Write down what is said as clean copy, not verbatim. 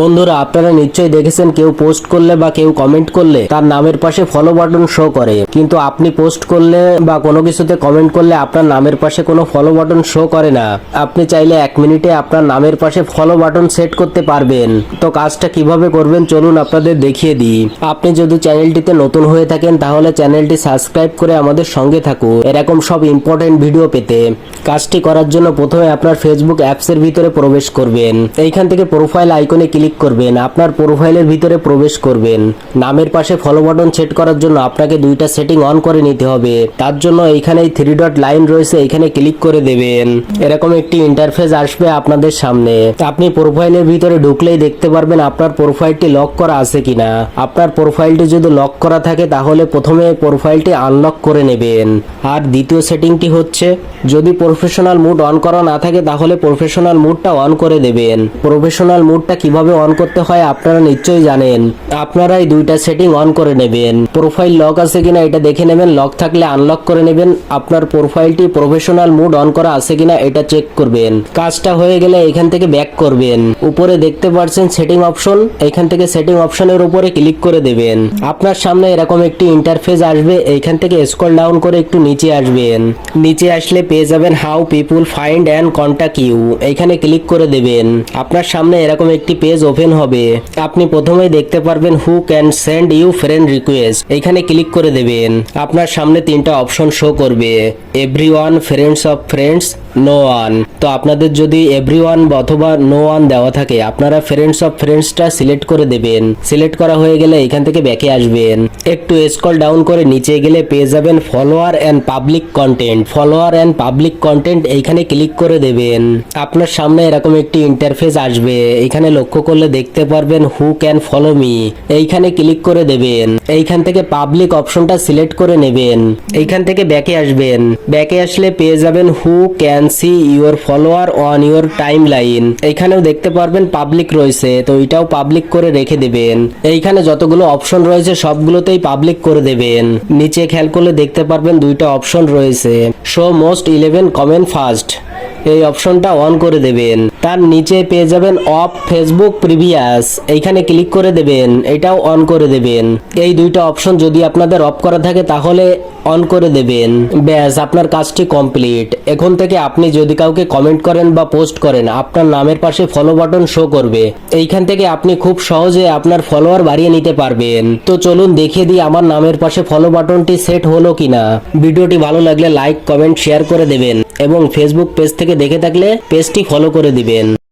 বন্ধুরা, আপনারা নিশ্চয়ই দেখেছেন কেউ পোস্ট করলে বা কেউ কমেন্ট করলে তার নামের পাশে ফলো বাটন শো করে, কিন্তু আপনি পোস্ট করলে বা কোনো কিছুতে কমেন্ট করলে আপনার নামের পাশে কোনো ফলো বাটন শো করে না। আপনি চাইলে 1 মিনিটে আপনার নামের পাশে ফলো বাটন সেট করতে পারবেন। তো কাজটা কিভাবে করবেন চলুন আপনাদের দেখিয়ে দিই। আপনি যদি চ্যানেলটিতে নতুন হয়ে থাকেন তাহলে চ্যানেলটি সাবস্ক্রাইব করে আমাদের সঙ্গে থাকুন এরকম সব ইম্পর্টেন্ট ভিডিও পেতে। কাজটি করার জন্য প্রথমে আপনার ফেসবুক অ্যাপসের ভিতরে প্রবেশ করবেন। এইখান থেকে প্রোফাইল আইকনে ক্লিক করবেন, আপনার প্রোফাইলের ভিতরে প্রবেশ করবেন। নামের পাশে ফলো বাটন সেট করার জন্য আপনাকে দুইটা সেটিং অন করে নিতে হবে। তার জন্য এইখানে 3 ডট লাইন রয়েছে, এখানে ক্লিক করে দেবেন। এরকম একটি ইন্টারফেস আসবে আপনাদের সামনে। আপনি প্রোফাইলের ভিতরে ঢুকলেই দেখতে পারবেন আপনার প্রোফাইলটি লক করা আছে কিনা। আপনার প্রোফাইলটি যদি লক করা থাকে তাহলে প্রথমে প্রোফাইলটি আনলক করে নেবেন। আর দ্বিতীয় সেটিংটি হচ্ছে, যদি প্রফেশনাল মুড অন করা না থাকে তাহলে প্রফেশনাল মুডটা অন করে দেবেন। প্রফেশনাল মুডটা কিভাবে অন করতে হয় আপনারা নিশ্চয়ই জানেন। আপনারা এই দুইটা সেটিং অন করে নেবেন। প্রোফাইল লক আছে কিনা এটা দেখে নেবেন, লক থাকলে আনলক করে নেবেন। আপনার প্রোফাইলটি প্রফেশনাল মুড অন করা আছে কিনা এটা চেক করবেন। কাজটা হয়ে গেলে এখান থেকে ব্যাক করবেন। উপরে দেখতে পাচ্ছেন সেটিং অপশন, এখান থেকে সেটিং অপশনের উপরে ক্লিক করে দেবেন। আপনার সামনে এরকম একটি ইন্টারফেস আসবে, এইখান থেকে স্ক্রল ডাউন করে একটু নিচে আসবেন। নিচে আসলে পেয়ে যাবেন how people find and contact you, এইখানে ক্লিক করে দেবেন। আপনার সামনে এরকম একটি পেজ ওপেন হবে। আপনি প্রথমেই দেখতে পারবেন who can send you friend request, এইখানে ক্লিক করে দেবেন। আপনার সামনে 3টা অপশন শো করবে, everyone, friends of friends, no one. তো আপনাদের যদি এভরিওয়ান অথবা নো ওয়ান দেওয়া থাকে আপনারা ফ্রেন্ডস অফ ফ্রেন্ডসটা সিলেক্ট করে দেবেন। সিলেক্ট করা হয়ে গেলে এখান থেকে ব্যাকে আসবেন। একটু স্ক্রল ডাউন করে নিচে গেলে পেয়ে যাবেন follower and public content. Follower and public content এইখানে ক্লিক করে দেবেন। আপনার সামনে এরকম একটি ইন্টারফেস আসবে, এখানে লক্ষ্য করলে দেখতে পারবেন হু ক্যান ফলো মি, এইখানে ক্লিক করে দেবেন। এইখান থেকে পাবলিক অপশনটা সিলেক্ট করে নেবেন। এইখান থেকে ব্যাকে আসবেন। ব্যাকে আসলে পেয়ে যাবেন who can see your follower on your time line, এইখানেও দেখতে পারবেন পাবলিক রয়েছে, তো এটাও পাবলিক করে রেখে দেবেন। এইখানে যতগুলো অপশন রয়েছে সবগুলোতেই পাবলিক করে দেবেন। নিচে খেয়াল করলে দেখতে পারবেন 2টা অপশন রয়েছে, শো মোস্ট 11 কমেন্ট ফার্স্ট, এই অপশনটা অন করে দেবেন। তার নিচে পেয়ে যাবেন অফ ফেসবুক প্রিভিয়াস, এইখানে ক্লিক করে দেবেন, এটাও অন করে দেবেন। এই 2টা অপশন যদি আপনাদের অফ করা থাকে তাহলে অন করে দেবেন। ব্যাস, আপনার কাজটি কমপ্লিট। এখন থেকে আপনি যদি কাউকে কমেন্ট করেন বা পোস্ট করেন আপনার নামের পাশে ফলো বাটন শো করবে। এইখান থেকে আপনি খুব সহজে আপনার ফলোয়ার বাড়িয়ে নিতে পারবেন। তো চলুন দেখিয়ে দিই আমার নামের পাশে ফলো বাটনটি সেট হলো কিনা। ভিডিওটি ভালো লাগলে লাইক, কমেন্ট, শেয়ার করে দেবেন এবং ফেসবুক পেজ থেকে দেখে থাকলে পেজটি ফলো করে দিবেন।